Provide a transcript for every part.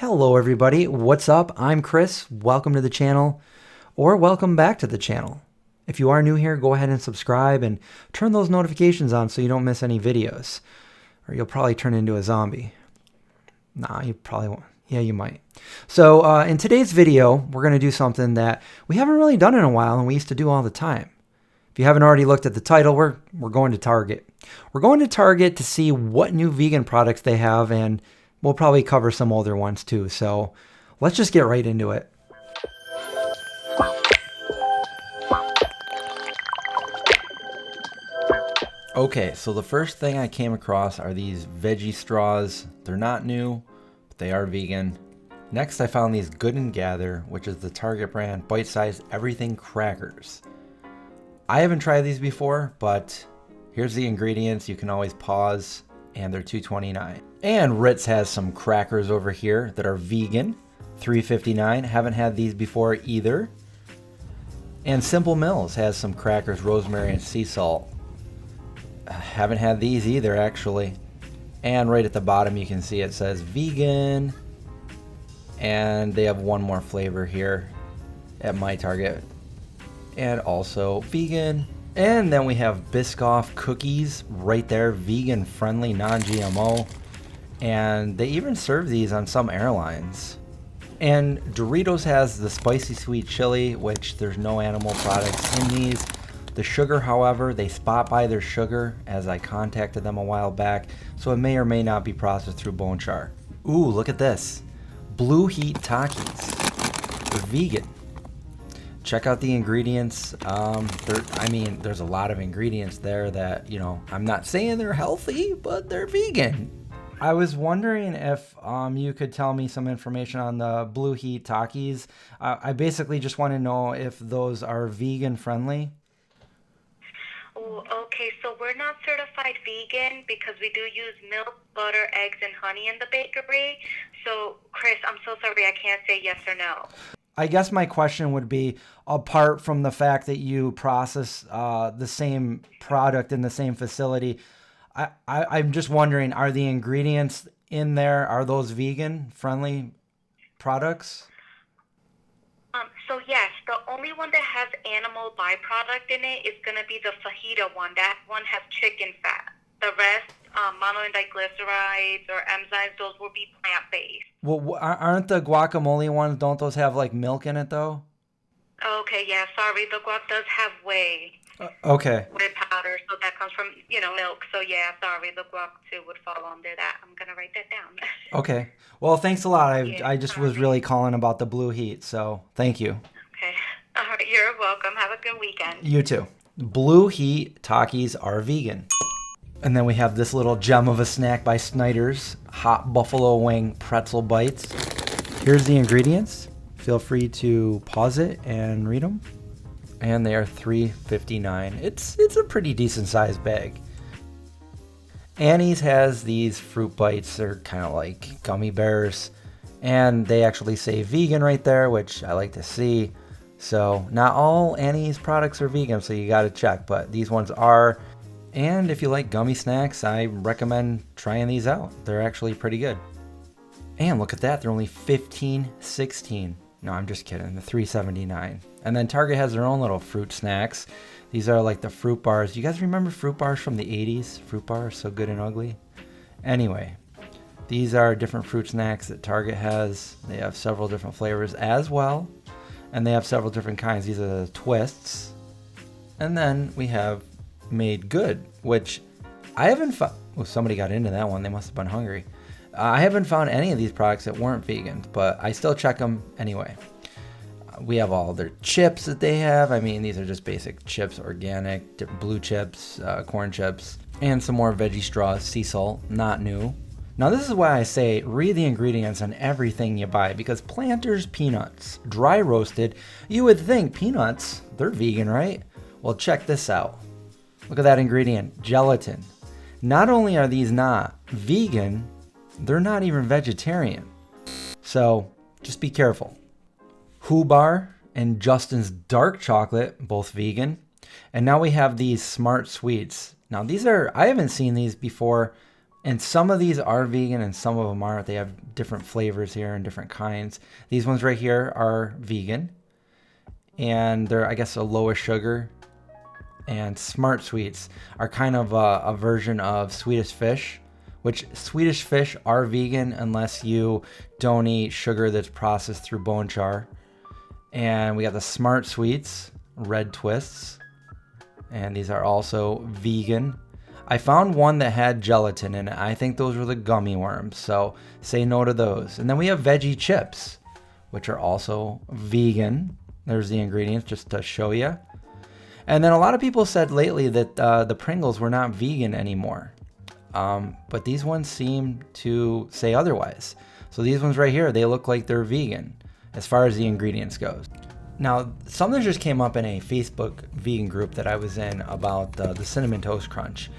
Hello everybody, what's up? I'm Chris. Welcome to the channel, or welcome back to the channel. If you are new here, go ahead and subscribe and turn those notifications on so you don't miss any videos. Or you'll probably turn into a zombie. Nah, you probably won't. Yeah, you might. So in today's video, we're going to do something that we haven't really done in a while and we used to do all the time. If you haven't already looked at the title, we're going to Target. We're going to Target to see what new vegan products they have, and we'll probably cover some older ones too. So let's just get right into it. Okay, so the first thing I came across are these veggie straws. They're not new, but they are vegan. Next, I found these Good and Gather, which is the Target brand bite-sized everything crackers. I haven't tried these before, but here's the ingredients. You can always pause, and they're $2.29. And Ritz has some crackers over here that are vegan, $3.59. Haven't had these before either. And Simple Mills has some crackers, rosemary and sea salt. Haven't had these either, actually. And right at the bottom you can see it says vegan, and they have one more flavor here at my Target, and also vegan. And then we have Biscoff cookies right there, vegan friendly, non-GMO, and they even serve these on some airlines. And Doritos has the spicy sweet chili, which there's no animal products in these. The sugar, however, they spot by their sugar as I contacted them a while back, so it may or may not be processed through bone char. Ooh, look at this. Blue Heat Takis. They're vegan. Check out the ingredients. There's a lot of ingredients there that, I'm not saying they're healthy, but they're vegan. I was wondering if you could tell me some information on the Blue Heat Takis. I basically just want to know if those are vegan friendly. Oh, okay, so we're not certified vegan because we do use milk, butter, eggs, and honey in the bakery. So, Chris, I'm so sorry, I can't say yes or no. I guess my question would be, apart from the fact that you process the same product in the same facility, I'm just wondering, are the ingredients in there, are those vegan friendly products? So yes, the only one that has animal byproduct in it is going to be the fajita one. That one has chicken fat. The rest, monoindiglycerides or enzymes, those will be plant-based. Well, aren't the guacamole ones, don't those have like milk in it though? Okay, yeah, sorry. The guac does have whey. Okay. Whey powder, so that comes from, milk. So yeah, sorry, the guac too would fall under that. I'm going to write that down. Okay. Well, thanks a lot. I just sorry. was really calling about the Blue Heat, so thank you. Okay. All right, you're welcome. Have a good weekend. You too. Blue Heat Takis are vegan. And then we have this little gem of a snack by Snyder's, hot buffalo wing pretzel bites. Here's the ingredients. Feel free to pause it and read them. And they are $3.59. It's a pretty decent sized bag. Annie's has these fruit bites. They're kind of like gummy bears, and they actually say vegan right there, which I like to see. So not all Annie's products are vegan, so you got to check, but these ones are. And if you like gummy snacks, I recommend trying these out. They're actually pretty good. And look at that, they're only $15.16. No, I'm just kidding. They're $3.79. And then Target has their own little fruit snacks. These are like the fruit bars. You guys remember fruit bars from the 80s? Fruit bars, so good and ugly. Anyway, these are different fruit snacks that Target has. They have several different flavors as well. And they have several different kinds. These are the twists. And then we have Made Good, which I haven't found. Oh, somebody got into that one. They must have been hungry. I haven't found any of these products that weren't vegan, but I still check them anyway. We have all their chips that they have. I mean, these are just basic chips, organic, blue chips, corn chips, and some more veggie straws, sea salt, not new. Now, this is why I say read the ingredients on everything you buy, because Planters peanuts, dry roasted, you would think peanuts, they're vegan, right? Well, check this out. Look at that ingredient, gelatin. Not only are these not vegan, they're not even vegetarian. So just be careful. Hubar and Justin's dark chocolate, both vegan. And now we have these Smart Sweets. Now these are, I haven't seen these before. And some of these are vegan and some of them aren't. They have different flavors here and different kinds. These ones right here are vegan. And they're, I guess, a lowest sugar. And Smart Sweets are kind of a version of Swedish Fish, which Swedish Fish are vegan unless you don't eat sugar that's processed through bone char. And we got the Smart Sweets, Red Twists. And these are also vegan. I found one that had gelatin in it. I think those were the gummy worms, so say no to those. And then we have veggie chips, which are also vegan. There's the ingredients just to show you. And then a lot of people said lately that the Pringles were not vegan anymore. But these ones seem to say otherwise. So these ones right here, they look like they're vegan as far as the ingredients goes. Now, something just came up in a Facebook vegan group that I was in about the Cinnamon Toast Crunch.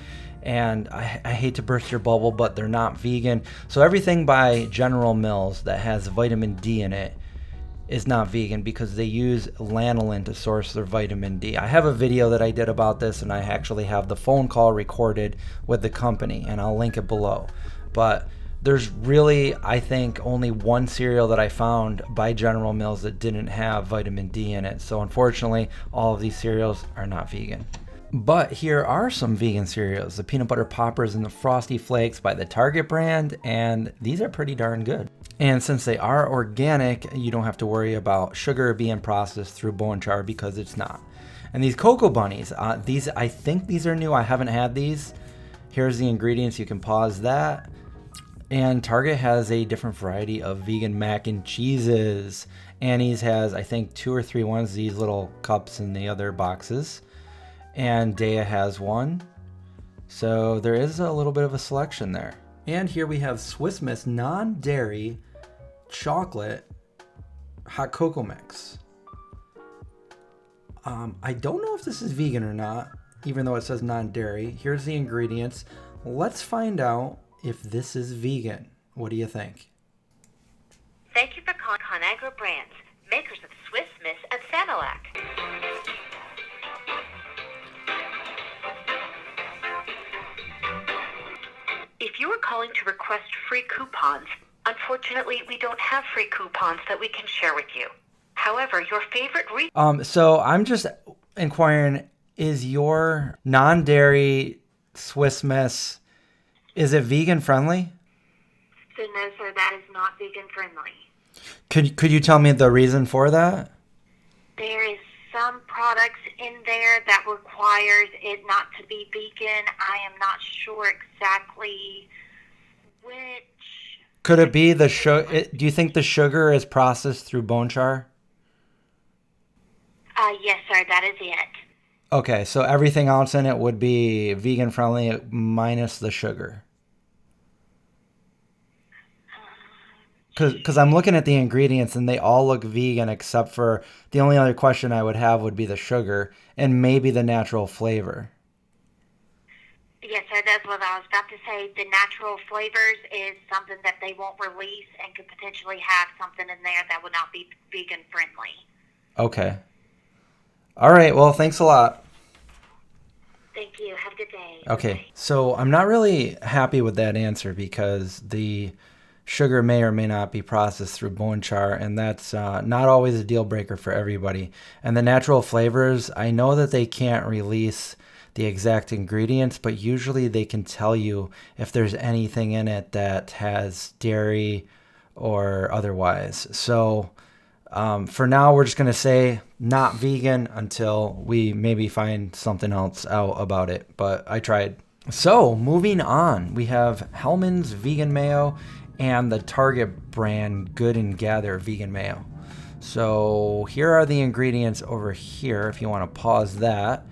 And I hate to burst your bubble, but they're not vegan. So everything by General Mills that has vitamin D in it is not vegan because they use lanolin to source their vitamin D. I have a video that I did about this, and I actually have the phone call recorded with the company, and I'll link it below. But there's really, I think, only one cereal that I found by General Mills that didn't have vitamin D in it. So unfortunately, all of these cereals are not vegan. But here are some vegan cereals. The Peanut Butter Poppers and the Frosty Flakes by the Target brand, and these are pretty darn good. And since they are organic, you don't have to worry about sugar being processed through bone char because it's not. And these Cocoa Bunnies, these, I think these are new. I haven't had these. Here's the ingredients. You can pause that. And Target has a different variety of vegan mac and cheeses. Annie's has, I think, 2 or 3 ones, these little cups in the other boxes. And Dea has one. So there is a little bit of a selection there. And here we have Swiss Miss non-dairy chocolate hot cocoa mix. I don't know if this is vegan or not, even though it says non-dairy. Here's the ingredients. Let's find out if this is vegan. What do you think? Thank you for calling Conagra Brands, makers of Swiss Miss and Sanilac. If you are calling to request free coupons, unfortunately, we don't have free coupons that we can share with you. However, your favorite So I'm just inquiring, is your non-dairy Swiss Miss, is it vegan friendly? So no, sir, that is not vegan friendly. Could you tell me the reason for that? There is some products in there that requires it not to be vegan. I am not sure exactly which. Could it be the sugar? Do you think the sugar is processed through bone char? Yes, sir, that is it. Okay, so everything else in it would be vegan friendly minus the sugar. Because I'm looking at the ingredients and they all look vegan except for the only other question I would have would be the sugar and maybe the natural flavor. Yes, sir, that's what I was about to say. The natural flavors is something that they won't release and could potentially have something in there that would not be vegan friendly. Okay. All right, well, thanks a lot. Thank you. Have a good day. Okay, Bye. so I'm not really happy with that answer because the sugar may or may not be processed through bone char, and that's not always a deal breaker for everybody. And the natural flavors, I know that they can't release the exact ingredients, but usually they can tell you if there's anything in it that has dairy or otherwise. So for now, we're just going to say not vegan until we maybe find something else out about it, but I tried. So moving on, we have Hellmann's vegan mayo and the Target brand Good and Gather vegan mayo. So here are the ingredients over here if you want to pause that.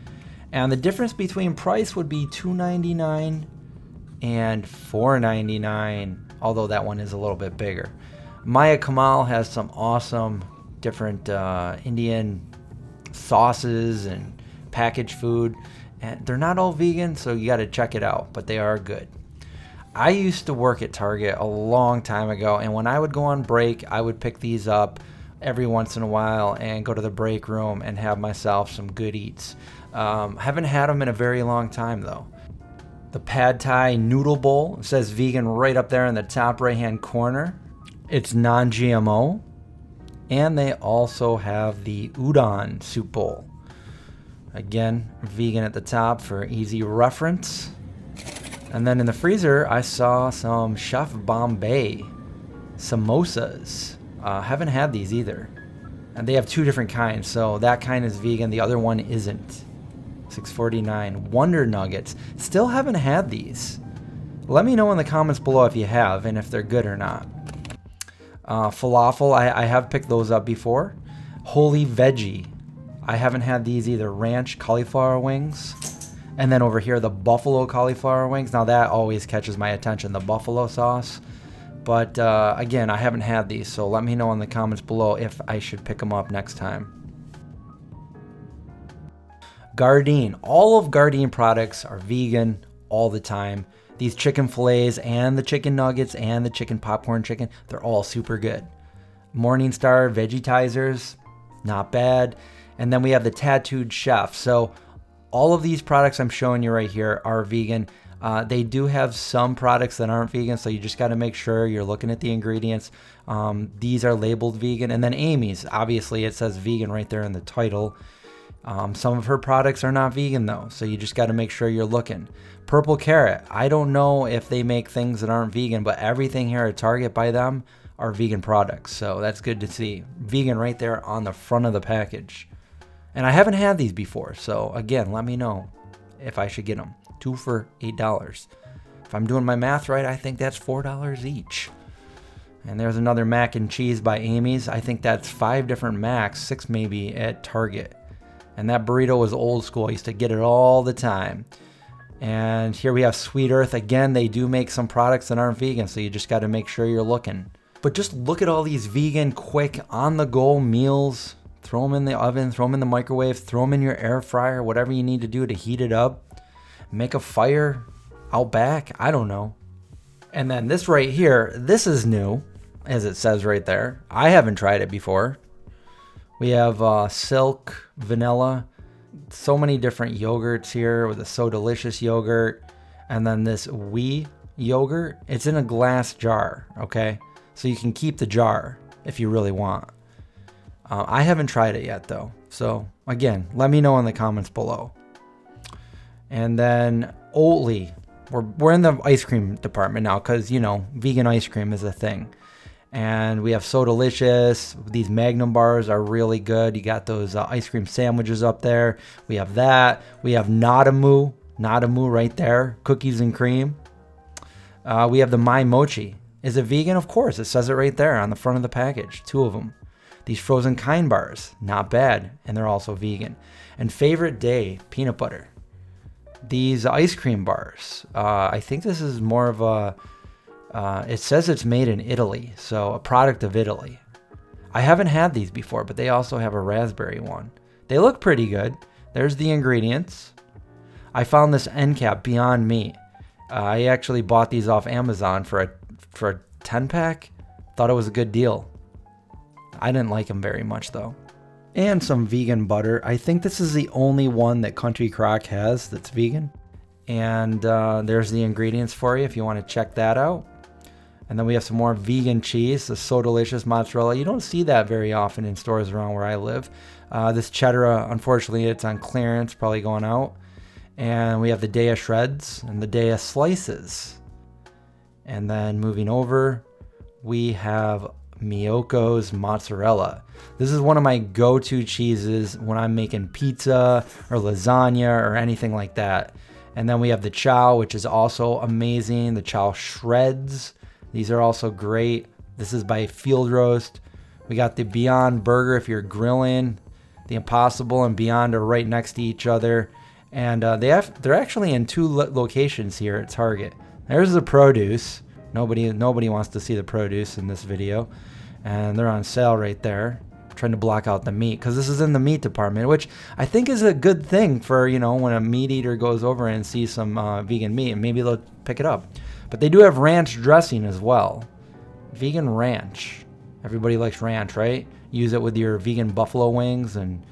And the difference between price would be $2.99 and $4.99, although that one is a little bit bigger. Maya Kamal has some awesome different Indian sauces and packaged food. And they're not all vegan, so you got to check it out, but they are good. I used to work at Target a long time ago, and when I would go on break, I would pick these up every once in a while and go to the break room and have myself some good eats. Haven't had them in a very long time, though. The Pad Thai Noodle Bowl. It says vegan right up there in the top right-hand corner. It's non-GMO. And they also have the Udon Soup Bowl. Again, vegan at the top for easy reference. And then in the freezer, I saw some Chef Bombay samosas. Haven't had these either. And they have two different kinds. So that kind is vegan. The other one isn't. $6.49. Wonder Nuggets. Still haven't had these. Let me know in the comments below if you have and if they're good or not. Falafel. I have picked those up before. Holy Veggie. I haven't had these either. Ranch cauliflower wings. And then over here, the buffalo cauliflower wings. Now that always catches my attention, the buffalo sauce. But again, I haven't had these, so let me know in the comments below if I should pick them up next time. Gardein. All of Gardein products are vegan all the time. These chicken fillets and the chicken nuggets and the chicken popcorn chicken, they're all super good. Morningstar Vegetizers, not bad. And then we have the Tattooed Chef. So all of these products I'm showing you right here are vegan. They do have some products that aren't vegan, so you just got to make sure you're looking at the ingredients. These are labeled vegan. And then Amy's, obviously it says vegan right there in the title. Some of her products are not vegan though, so you just got to make sure you're looking. Purple Carrot, I don't know if they make things that aren't vegan, but everything here at Target by them are vegan products, so that's good to see. Vegan right there on the front of the package. And I haven't had these before, so again, let me know if I should get them. 2 for $8. If I'm doing my math right, I think that's $4 each. And there's another mac and cheese by Amy's. I think that's 5 different macs, 6 maybe at Target. And that burrito was old school. I used to get it all the time. And here we have Sweet Earth. Again, they do make some products that aren't vegan, so you just got to make sure you're looking. But just look at all these vegan, quick, on-the-go meals. Throw them in the oven, throw them in the microwave, throw them in your air fryer, whatever you need to do to heat it up. Make a fire out back. I don't know. And then this right here, this is new, as it says right there. I haven't tried it before. We have Silk, vanilla, so many different yogurts here with a So Delicious yogurt. And then this Wee yogurt. It's in a glass jar, okay? So you can keep the jar if you really want. I haven't tried it yet though. So again, let me know in the comments below. And then Oatly. We're in the ice cream department now because, you know, vegan ice cream is a thing. And we have So Delicious. These Magnum bars are really good. You got those ice cream sandwiches up there. We have that. We have Nadamu. Nadamu right there. Cookies and cream. We have the My Mochi. Is it vegan? Of course. It says it right there on the front of the package. 2 of them. These Frozen Kind bars. Not bad. And they're also vegan. And Favorite Day. Peanut butter. These ice cream bars. I think this is more of a... it says it's made in Italy, so a product of Italy. I haven't had these before, but they also have a raspberry one. They look pretty good. There's the ingredients. I found this end cap Beyond Meat. I actually bought these off Amazon for a 10-pack. Thought it was a good deal. I didn't like them very much though. And some vegan butter. I think this is the only one that Country Crock has that's vegan. And there's the ingredients for you if you want to check that out. And then we have some more vegan cheese, the So Delicious mozzarella. You don't see that very often in stores around where I live. This cheddar, unfortunately, it's on clearance, probably going out. And we have the Daya Shreds and the Daya Slices. And then moving over, we have Miyoko's mozzarella. This is one of my go-to cheeses when I'm making pizza or lasagna or anything like that. And then we have the Chow, which is also amazing. The Chow Shreds. These are also great. This is by Field Roast. We got the Beyond Burger if you're grilling. The Impossible and Beyond are right next to each other. And they're actually in 2 locations here at Target. There's the produce. Nobody wants to see the produce in this video. And they're on sale right there. I'm trying to block out the meat because this is in the meat department, which I think is a good thing for, you know, when a meat eater goes over and sees some vegan meat, and maybe they'll pick it up. But they do have ranch dressing as well. Vegan ranch. Everybody likes ranch, right? Use it with your vegan buffalo wings, and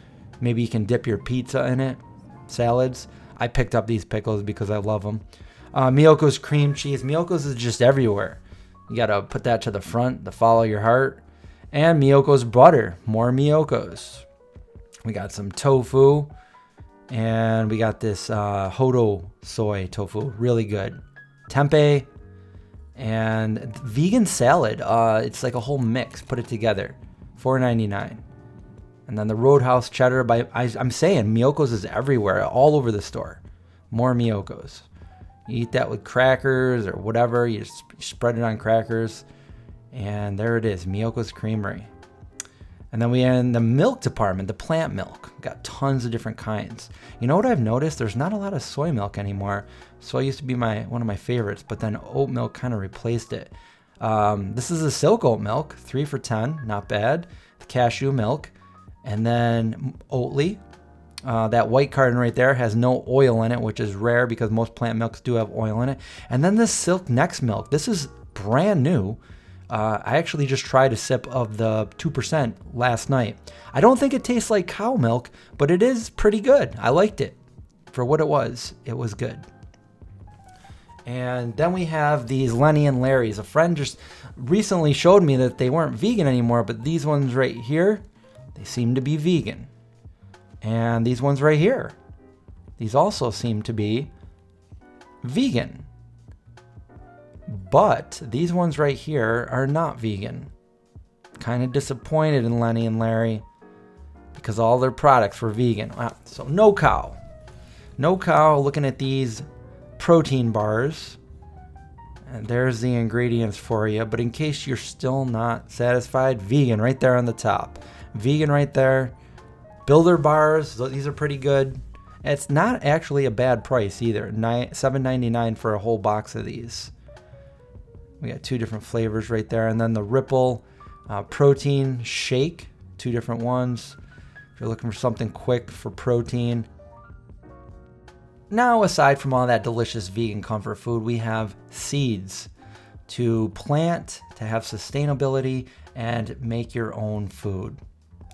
maybe you can dip your pizza in it. Salads. I picked up these pickles because I love them. Miyoko's cream cheese. Miyoko's is just everywhere. You got to put that to the front to follow your heart. And Miyoko's butter. More Miyoko's. We got some tofu. And we got this Hodo soy tofu. Really good. Tempeh. And vegan salad. It's like a whole mix. Put it together. $4.99. And then the Roadhouse cheddar. I'm saying Miyoko's is everywhere. All over the store. More Miyoko's. You eat that with crackers or whatever. You just spread it on crackers. And there it is. Miyoko's Creamery. And then we are in the milk department, the plant milk. Got tons of different kinds. You know what I've noticed? There's not a lot of soy milk anymore. Soy used to be one of my favorites, but then oat milk kind of replaced it. This is a silk oat milk, 3 for $10, not bad. The cashew milk, and then Oatly. That white carton right there has no oil in it, which is rare because most plant milks do have oil in it. And then this Silk Next milk. This is brand new. I actually just tried a sip of the 2% last night. I don't think it tastes like cow milk, but it is pretty good. I liked it. For what it was good. And then we have these Lenny and Larry's. A friend just recently showed me that they weren't vegan anymore, but these ones right here, they seem to be vegan. And these ones right here, these also seem to be vegan. But these ones right here are not vegan. Kind of disappointed in Lenny and Larry because all their products were vegan. Wow. So no cow. No cow. Looking at these protein bars. And there's the ingredients for you. But in case you're still not satisfied, vegan right there on the top. Vegan right there. Builder bars. These are pretty good. It's not actually a bad price either. $7.99 for a whole box of these. We got 2 different flavors right there. And then the Ripple protein shake. 2 different ones. If you're looking for something quick for protein. Now, aside from all that delicious vegan comfort food, we have seeds to plant, to have sustainability, and make your own food.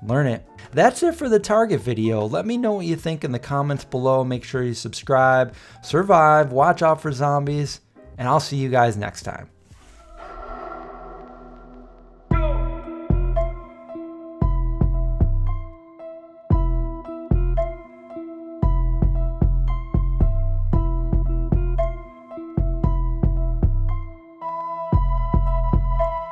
Learn it. That's it for the Target video. Let me know what you think in the comments below. Make sure you subscribe, survive, watch out for zombies, and I'll see you guys next time.